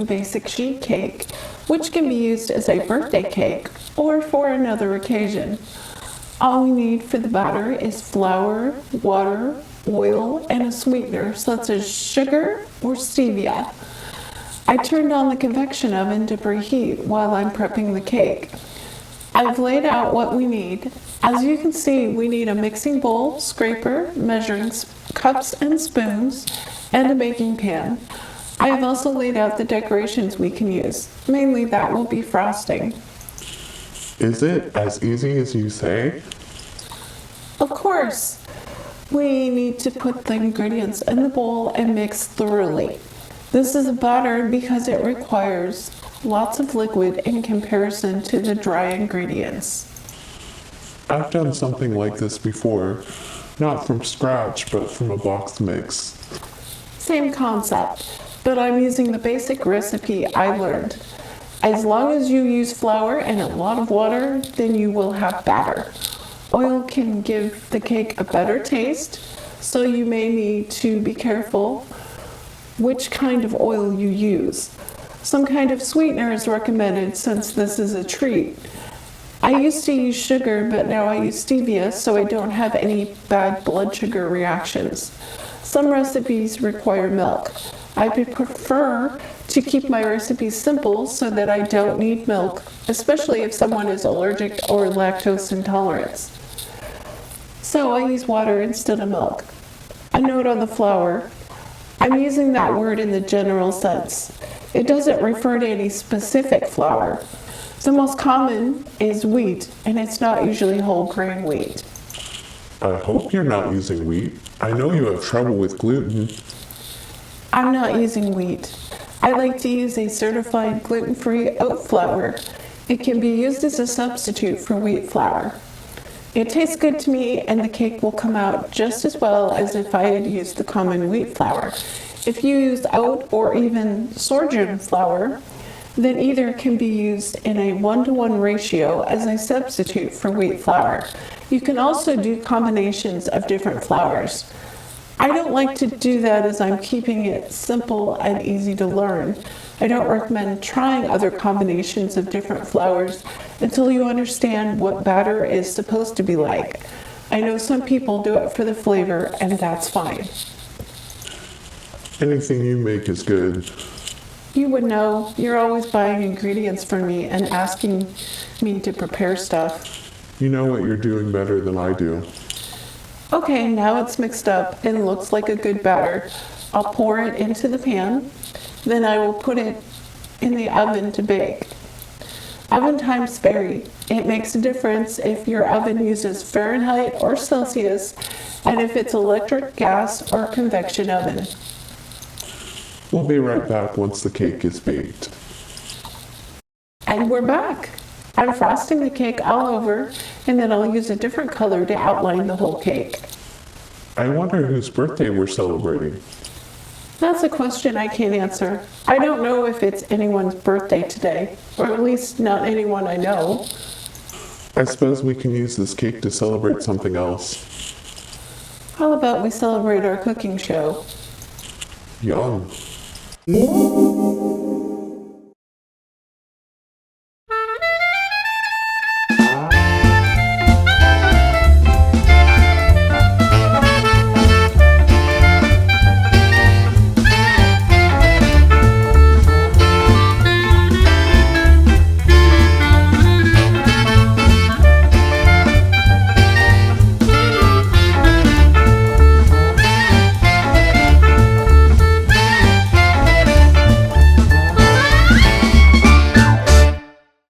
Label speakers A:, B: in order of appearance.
A: a basic sheet cake, which can be used as a birthday cake or for another occasion. All we need for the batter is flour, water, oil, and a sweetener such as sugar or stevia. I turned on the convection oven to preheat while I'm prepping the cake. I've laid out what we need. As you can see, we need a mixing bowl, scraper, measuring cups and spoons, and a baking pan. I have also laid out the decorations we can use. Mainly that will be frosting.
B: Is it as easy as you say?
A: Of course. We need to put the ingredients in the bowl and mix thoroughly. This is a batter because it requires lots of liquid in comparison to the dry ingredients.
B: I've done something like this before, not from scratch, but from a box mix.
A: Same concept, but I'm using the basic recipe I learned. As long as you use flour and a lot of water, then you will have batter. Oil can give the cake a better taste, so you may need to be careful which kind of oil you use. Some kind of sweetener is recommended since this is a treat. I used to use sugar, but now I use stevia so I don't have any bad blood sugar reactions. Some recipes require milk. I prefer to keep my recipes simple so that I don't need milk, especially if someone is allergic or lactose intolerant. So I use water instead of milk. A note on the flour. I'm using that word in the general sense. It doesn't refer to any specific flour. The most common is wheat, and it's not usually whole grain wheat.
B: I hope you're not using wheat. I know you have trouble with gluten.
A: I'm not using wheat. I like to use a certified gluten-free oat flour. It can be used as a substitute for wheat flour. It tastes good to me, and the cake will come out just as well as if I had used the common wheat flour. If you use oat or even sorghum flour, then either can be used in a 1-to-1 ratio as a substitute for wheat flour. You can also do combinations of different flours. I don't like to do that as I'm keeping it simple and easy to learn. I don't recommend trying other combinations of different flours until you understand what batter is supposed to be like. I know some people do it for the flavor, and that's fine.
B: Anything you make is good.
A: You would know. You're always buying ingredients from me and asking me to prepare stuff.
B: You know what you're doing better than I do.
A: Okay, now it's mixed up and looks like a good batter. I'll pour it into the pan. Then I will put it in the oven to bake. Oven times vary. It makes a difference if your oven uses Fahrenheit or Celsius, and if it's electric, gas, or convection oven.
B: We'll be right back once the cake is baked.
A: And we're back. I'm frosting the cake all over, and then I'll use a different color to outline the whole cake.
B: I wonder whose birthday we're celebrating.
A: That's a question I can't answer. I don't know if it's anyone's birthday today, or at least not anyone I know.
B: I suppose we can use this cake to celebrate something else.
A: How about we celebrate our cooking show?
B: Yum.